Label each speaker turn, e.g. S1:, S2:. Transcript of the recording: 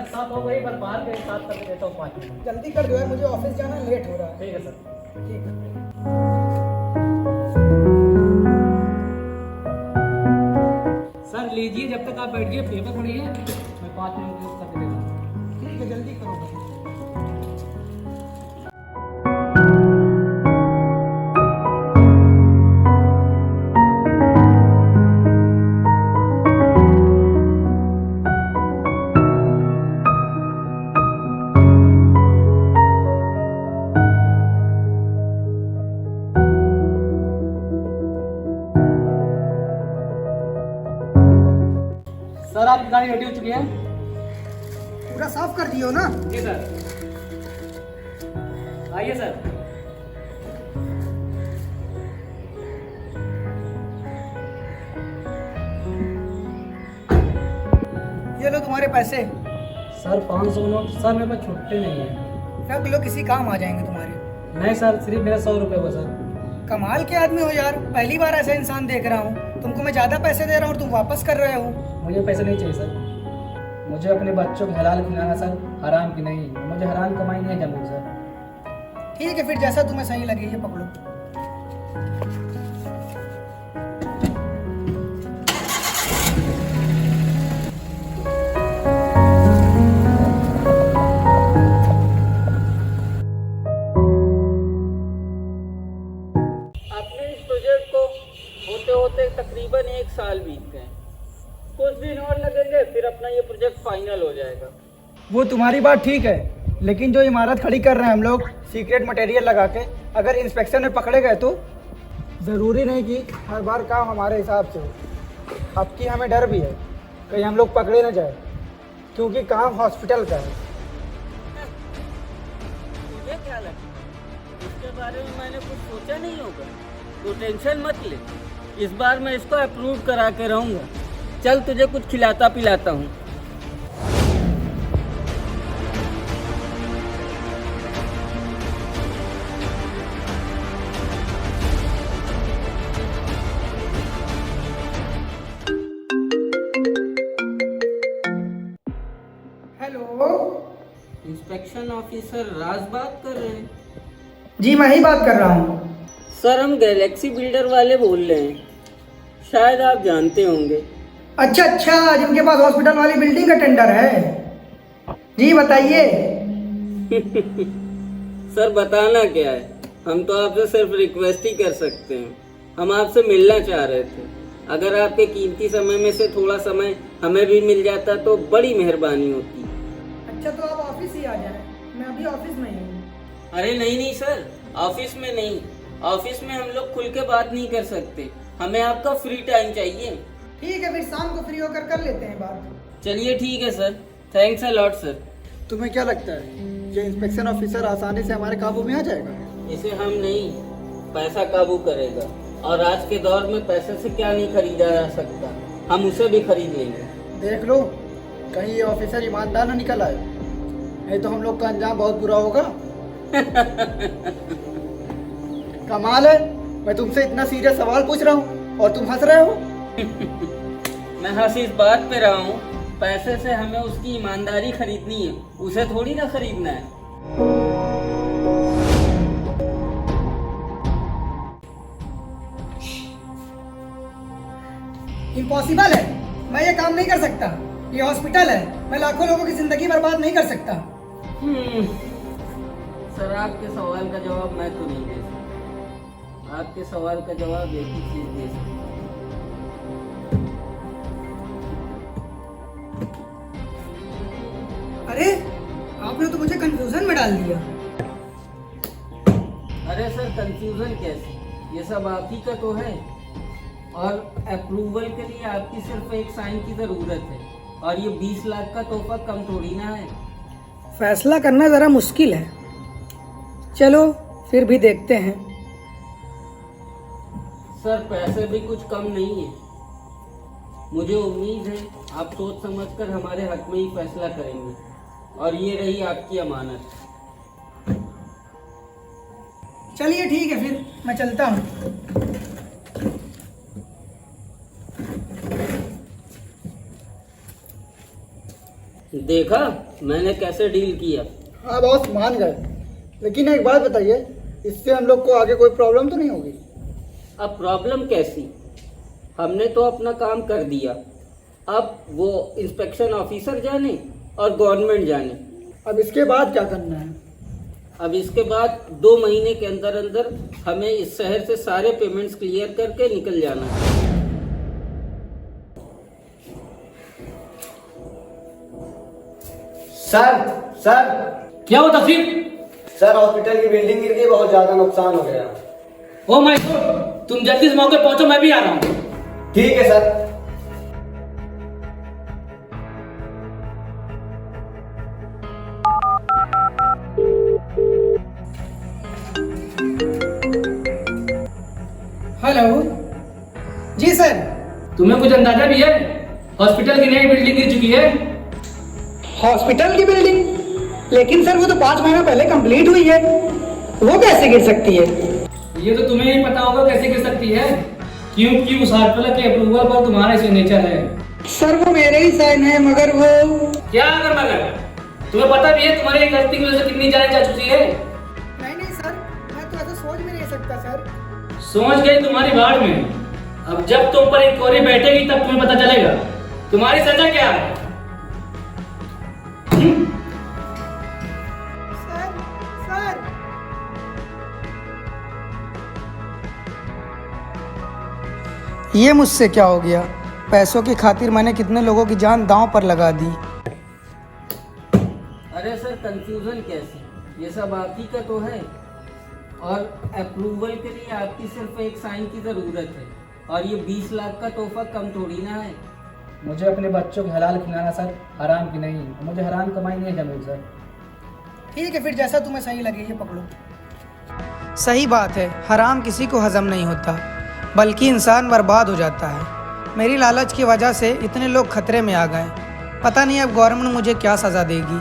S1: मेहनत साथ हो गई, बस बाहर के साथ करके देता हूँ 5 मिनट।
S2: जल्दी कर दो यार, मुझे ऑफिस जाना है, लेट हो रहा है।
S1: ठीक है सर।
S2: ठीक है।
S1: सर लीजिए, जब तक आप बैठिए पेपर पढ़िए, मैं 5 मिनट में करके देता हूँ।
S2: ठीक है, जल्दी करो बस।
S1: सर आपकी गाड़ी रेडी हो चुकी है?
S2: पूरा साफ कर दियो ना?
S1: जी सर। आइए सर।
S2: ये लो तुम्हारे पैसे।
S1: सर 500 नोट सर, मेरे पास छुट्टे नहीं है।
S2: रख लो, किसी काम आ जाएंगे तुम्हारे।
S1: नहीं सर, सिर्फ मेरा 100 रुपये हुआ सर।
S2: कमाल के आदमी हो यार, पहली बार ऐसा इंसान देख रहा हूँ। तुमको मैं ज्यादा पैसे दे रहा हूँ और तुम वापस कर रहे हो।
S1: मुझे पैसे नहीं चाहिए सर, मुझे अपने बच्चों को हलाल खिलाना सर, हराम की नहीं। मुझे हराम कमाई नहीं है जमीन सर।
S2: ठीक है, फिर जैसा तुम्हें सही लगे ये पकड़ो।
S3: अपने इस प्रोजेक्ट को होते होते तकरीबन 1 साल बीत गए। कुछ दिन और लगेंगे, फिर अपना ये प्रोजेक्ट फाइनल हो जाएगा।
S2: वो तुम्हारी बात ठीक है, लेकिन जो इमारत खड़ी कर रहे हैं हम लोग सीक्रेट मटेरियल लगा के, अगर इंस्पेक्शन में पकड़े गए तो ज़रूरी नहीं कि हर बार काम हमारे हिसाब से हो। आपकी हमें डर भी है कहीं हम लोग पकड़े ना जाए, क्योंकि काम हॉस्पिटल का है।
S3: तुझे क्या लगता है इसके बारे में? मैंने कुछ सोचा नहीं होगा तो टेंशन मत ले। इस बार मैं इसको अप्रूव करा के रहूँगा। चल तुझे कुछ खिलाता पिलाता हूँ।
S2: हेलो
S3: इंस्पेक्शन ऑफिसर राज बात कर रहे हैं?
S2: जी, मैं ही बात कर रहा हूँ।
S3: सर हम गैलेक्सी बिल्डर वाले बोल रहे हैं, शायद आप जानते होंगे।
S2: अच्छा, जिनके पास हॉस्पिटल वाली बिल्डिंग का टेंडर है। जी बताइए।
S3: सर बताना क्या है, हम तो आपसे सिर्फ रिक्वेस्ट ही कर सकते हैं। हम आपसे मिलना चाह रहे थे, अगर आपके कीमती समय में से थोड़ा समय हमें भी मिल जाता तो बड़ी मेहरबानी होती।
S2: अच्छा, तो आप ऑफिस ही आ जाएं, मैं अभी ऑफिस में ही हूँ।
S3: अरे नहीं सर, ऑफिस में नहीं। ऑफिस में हम लोग खुल के बात नहीं कर सकते, हमें आपका फ्री टाइम चाहिए।
S2: ठीक है, फिर शाम को फ्री होकर कर लेते हैं बात।
S3: चलिए ठीक है sir, thanks a lot sir.
S2: तुम्हें क्या लगता है ये इंस्पेक्शन ऑफिसर आसानी से हमारे काबू में आ जाएगा?
S3: इसे हम नहीं, पैसा काबू करेगा। और आज के दौर में पैसे से क्या नहीं खरीदा जा सकता, हम उसे भी खरीद लेंगे।
S2: देख लो, कहीं ये ऑफिसर ईमानदार ना निकल आए, नहीं तो हम लोग का अंजाम बहुत बुरा होगा। कमाल है, मैं तुमसे इतना सीरियस सवाल पूछ रहा हूँ और तुम हंस रहे हो।
S3: मैं हंस इस बात पे रहा हूँ, पैसे से हमें उसकी ईमानदारी खरीदनी है, उसे थोड़ी ना खरीदना है।
S2: इम्पॉसिबल है, मैं ये काम नहीं कर सकता। ये हॉस्पिटल है, मैं लाखों लोगों की जिंदगी बर्बाद नहीं कर सकता।
S3: सर आपके सवाल का जवाब मैं तो नहीं दे सकता। आपके सवाल का जवाब एक ही चीज दे सकता।
S2: अरे, आपने तो मुझे कंफ्यूजन में डाल दिया।
S3: अरे सर कंफ्यूजन कैसे, ये सब आप ही का तो है। और अप्रूवल के लिए आपकी सिर्फ एक साइन की जरूरत है, और ये 20 लाख का तोहफा कम थोड़ी ना है।
S2: फैसला करना जरा मुश्किल है, चलो फिर भी देखते हैं।
S3: सर पैसे भी कुछ कम नहीं है। मुझे उम्मीद है आप सोच समझकर हमारे हक में ही फैसला करेंगे, और ये रही आपकी अमानत।
S2: चलिए ठीक है, फिर मैं चलता हूँ।
S3: देखा, मैंने कैसे डील किया।
S2: हाँ बॉस, मान गए, लेकिन एक बात बताइए, इससे हम लोग को आगे कोई प्रॉब्लम तो नहीं होगी?
S3: अब प्रॉब्लम कैसी, हमने तो अपना काम कर दिया, अब वो इंस्पेक्शन ऑफिसर जाने और गवर्नमेंट जाने।
S2: अब इसके बाद क्या करना है?
S3: अब इसके बाद 2 महीने के अंदर अंदर हमें इस शहर से सारे पेमेंट्स क्लियर करके निकल जाना है।
S4: सर
S1: क्या हो तफसीर?
S4: सर हॉस्पिटल की बिल्डिंग गिर गई, बहुत ज्यादा नुकसान हो गया।
S1: ओ माय गॉड, तुम जल्दी इस मौके पहुंचो, मैं भी आ रहा हूँ।
S4: ठीक है सर।
S2: हेलो जी सर।
S1: तुम्हें कुछ अंदाजा भी है? हॉस्पिटल की नई बिल्डिंग गिर चुकी है।
S2: हॉस्पिटल की बिल्डिंग? लेकिन सर वो तो 5 महीना पहले कंप्लीट हुई है, वो कैसे गिर सकती है?
S1: ये तो तुम्हें ही पता होगा कैसे गिर सकती है, क्योंकि उस हॉस्पिटल के अप्रूवल पर तुम्हारा सिग्नेचर है।
S2: सर वो मेरे ही साइन है, मगर वो
S1: क्या अगर मगर? तुम्हें पता भी है तुम्हारी गलती की वजह से कितनी जाने जा चुकी है?
S2: नहीं सर, मैं तो ऐसा सोच भी नहीं सकता सर।
S1: सोच गई तुम्हारी भाड़ में। अब जब तुम पर इंक्वायरी बैठेगी तब तुम्हें पता चलेगा तुम्हारी सजा क्या है।
S2: सर ये मुझसे क्या हो गया? पैसों की खातिर मैंने कितने लोगों की जान दांव पर लगा दी।
S3: अरे सर, कंफ्यूजन कैसे, ये सब आप ही का तो है, और अप्रूवल के लिए आपकी सिर्फ एक साइन की ज़रूरत है, और ये 20 लाख का तोहफा कम थोड़ी ना है।
S1: मुझे अपने बच्चों को हलाल खिलाना सर, हराम की नहीं। मुझे हराम कमाई नहीं है जमीन सर।
S2: ठीक है, फिर जैसा तुम्हें सही लगे ये पकड़ो। सही बात है, हराम किसी को हजम नहीं होता, बल्कि इंसान बर्बाद हो जाता है। मेरी लालच की वजह से इतने लोग खतरे में आ गए। पता नहीं अब गवर्नमेंट मुझे क्या सज़ा देगी।